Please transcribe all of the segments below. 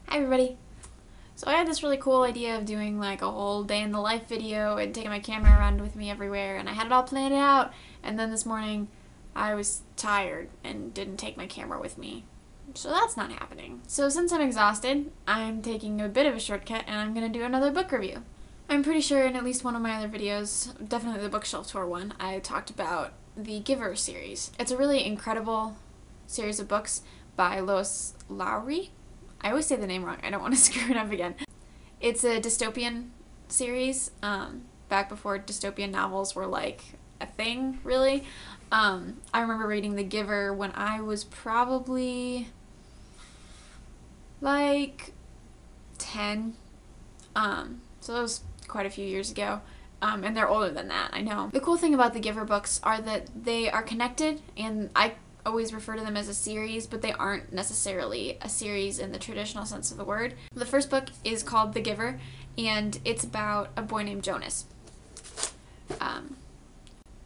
Hi everybody! So I had this really cool idea of doing like a whole day in the life video and taking my camera around with me everywhere, and I had it all planned out, and then this morning I was tired and didn't take my camera with me. So that's not happening. So since I'm exhausted, I'm taking a bit of a shortcut and I'm gonna do another book review. I'm pretty sure in at least one of my other videos, definitely the bookshelf tour one, I talked about the Giver series. It's a really incredible series of books by Lois Lowry. I always say the name wrong. I don't want to screw it up again. It's a dystopian series, back before dystopian novels were like a thing, really. I remember reading The Giver when I was probably like 10. So that was quite a few years ago. And they're older than that, I know. The cool thing about the Giver books are that they are connected, and I always refer to them as a series, but they aren't necessarily a series in the traditional sense of the word. The first book is called The Giver, and it's about a boy named Jonas.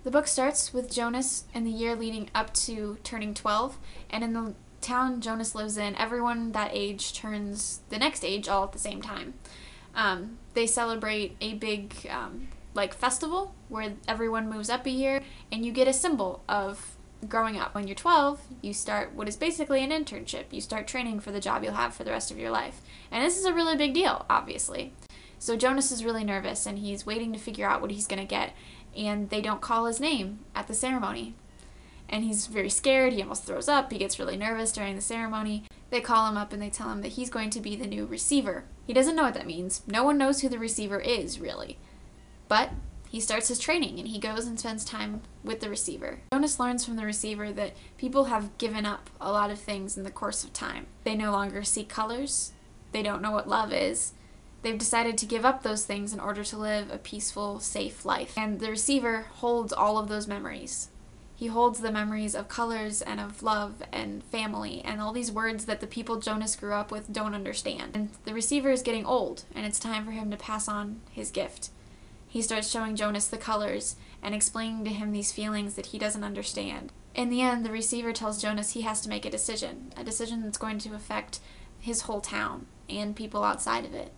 The book starts with Jonas in the year leading up to turning 12, and in the town Jonas lives in, everyone that age turns the next age all at the same time. They celebrate a big like festival where everyone moves up a year, and you get a symbol of growing up. When you're 12, you start what is basically an internship. You start training for the job you'll have for the rest of your life. And this is a really big deal, obviously. So Jonas is really nervous, and he's waiting to figure out what he's going to get, and they don't call his name at the ceremony. And he's very scared, he almost throws up, he gets really nervous during the ceremony. They call him up and they tell him that he's going to be the new receiver. He doesn't know what that means. No one knows who the receiver is, really. But he starts his training, and he goes and spends time with the receiver. Jonas learns from the receiver that people have given up a lot of things in the course of time. They no longer see colors. They don't know what love is. They've decided to give up those things in order to live a peaceful, safe life. And the receiver holds all of those memories. He holds the memories of colors and of love and family and all these words that the people Jonas grew up with don't understand. And the receiver is getting old, and it's time for him to pass on his gift. He starts showing Jonas the colors and explaining to him these feelings that he doesn't understand. In the end, the receiver tells Jonas he has to make a decision that's going to affect his whole town and people outside of it.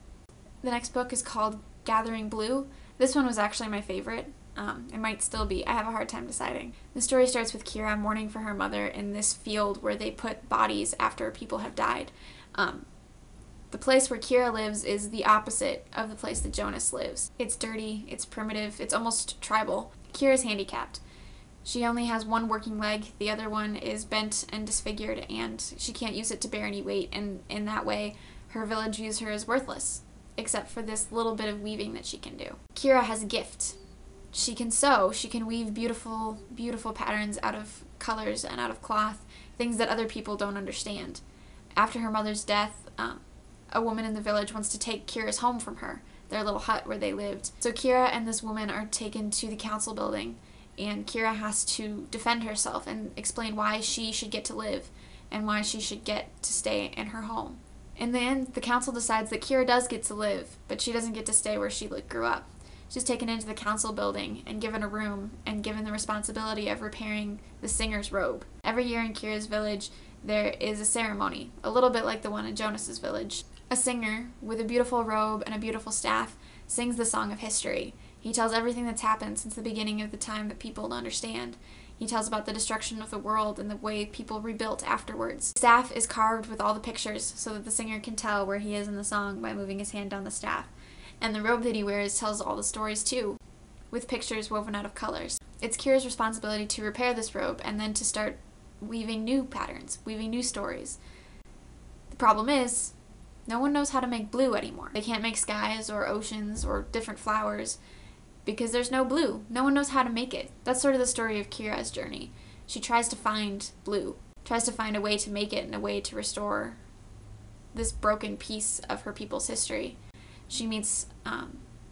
The next book is called Gathering Blue. This one was actually my favorite. It might still be. I have a hard time deciding. The story starts with Kira mourning for her mother in this field where they put bodies after people have died. The place where Kira lives is the opposite of the place that Jonas lives. It's dirty, it's primitive, it's almost tribal. Kira's handicapped. She only has one working leg, the other one is bent and disfigured, and she can't use it to bear any weight, and in that way, her village views her as worthless, except for this little bit of weaving that she can do. Kira has a gift. She can sew, she can weave beautiful, beautiful patterns out of colors and out of cloth, things that other people don't understand. After her mother's death, a woman in the village wants to take Kira's home from her, their little hut where they lived. So Kira and this woman are taken to the council building, and Kira has to defend herself and explain why she should get to live and why she should get to stay in her home. In the end, the council decides that Kira does get to live, but she doesn't get to stay where she grew up. She's taken into the council building and given a room and given the responsibility of repairing the singer's robe. Every year in Kira's village, there is a ceremony, a little bit like the one in Jonas's village. A singer, with a beautiful robe and a beautiful staff, sings the song of history. He tells everything that's happened since the beginning of the time that people don't understand. He tells about the destruction of the world and the way people rebuilt afterwards. The staff is carved with all the pictures so that the singer can tell where he is in the song by moving his hand down the staff. And the robe that he wears tells all the stories too, with pictures woven out of colors. It's Kira's responsibility to repair this robe and then to start weaving new patterns, weaving new stories. The problem is, no one knows how to make blue anymore. They can't make skies or oceans or different flowers because there's no blue. No one knows how to make it. That's sort of the story of Kira's journey. She tries to find blue, tries to find a way to make it and a way to restore this broken piece of her people's history. She meets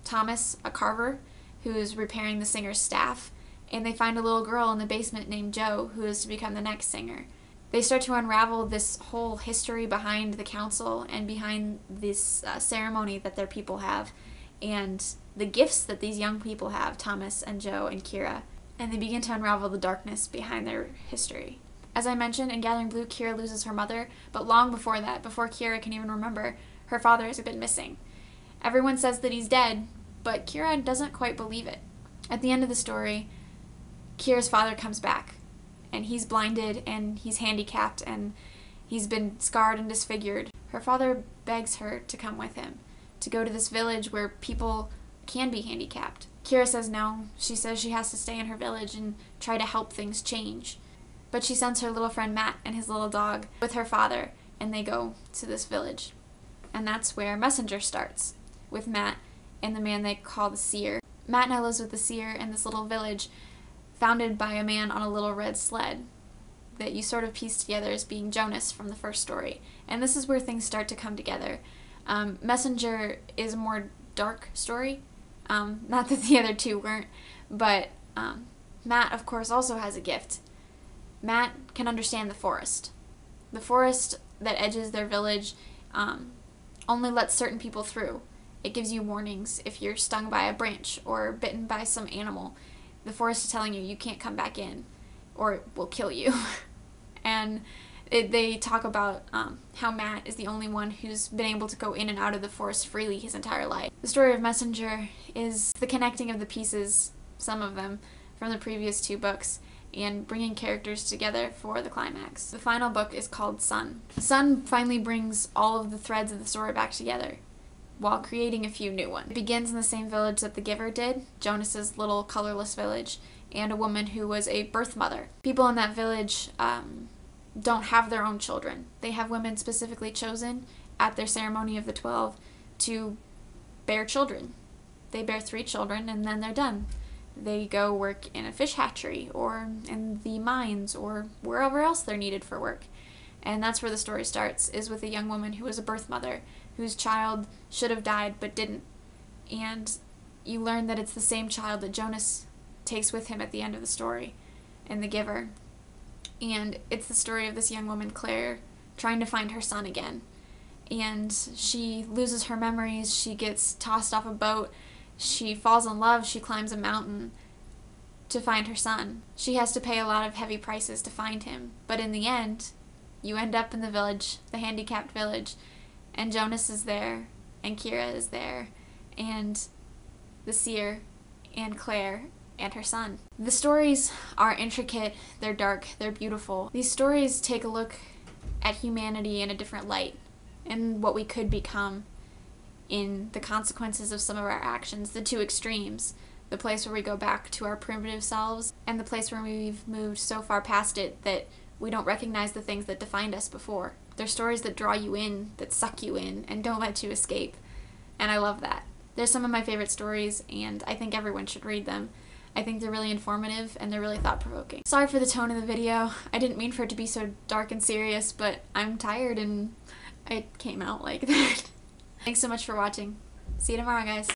Thomas, a carver, who is repairing the singer's staff, and they find a little girl in the basement named Jo, who is to become the next singer. They start to unravel this whole history behind the council and behind this ceremony that their people have, and the gifts that these young people have, Thomas and Jo and Kira, and they begin to unravel the darkness behind their history. As I mentioned, in Gathering Blue, Kira loses her mother, but long before that, before Kira can even remember, her father has been missing. Everyone says that he's dead, but Kira doesn't quite believe it. At the end of the story, Kira's father comes back, and he's blinded, and he's handicapped, and he's been scarred and disfigured. Her father begs her to come with him, to go to this village where people can be handicapped. Kira says no. She says she has to stay in her village and try to help things change. But she sends her little friend Matt and his little dog with her father, and they go to this village. And that's where Messenger starts, with Matt and the man they call the Seer. Matt now lives with the Seer in this little village founded by a man on a little red sled that you sort of piece together as being Jonas from the first story. And this is where things start to come together. Messenger is a more dark story. Not that the other two weren't, but Matt, of course, also has a gift. Matt can understand the forest. The forest that edges their village only lets certain people through. It gives you warnings if you're stung by a branch or bitten by some animal. The forest is telling you you can't come back in or it will kill you. And they talk about how Matt is the only one who's been able to go in and out of the forest freely his entire life. The story of Messenger is the connecting of the pieces, some of them, from the previous two books, and bringing characters together for the climax. The final book is called Sun. Sun finally brings all of the threads of the story back together, while creating a few new ones. It begins in the same village that the Giver did, Jonas's little colorless village, and a woman who was a birth mother. People in that village don't have their own children. They have women specifically chosen at their ceremony of the 12 to bear children. They bear 3 children and then they're done. They go work in a fish hatchery or in the mines or wherever else they're needed for work. And that's where the story starts, is with a young woman who was a birth mother, whose child should have died but didn't. And you learn that it's the same child that Jonas takes with him at the end of the story in The Giver. And it's the story of this young woman, Claire, trying to find her son again. And she loses her memories, she gets tossed off a boat, she falls in love, she climbs a mountain to find her son. She has to pay a lot of heavy prices to find him, but in the end, you end up in the village, the handicapped village, and Jonas is there, and Kira is there, and the Seer, and Claire, and her son. The stories are intricate, they're dark, they're beautiful. These stories take a look at humanity in a different light, and what we could become in the consequences of some of our actions, the two extremes, the place where we go back to our primitive selves, and the place where we've moved so far past it that we don't recognize the things that defined us before. They're stories that draw you in, that suck you in, and don't let you escape. And I love that. They're some of my favorite stories, and I think everyone should read them. I think they're really informative, and they're really thought-provoking. Sorry for the tone of the video. I didn't mean for it to be so dark and serious, but I'm tired, and it came out like that. Thanks so much for watching. See you tomorrow, guys.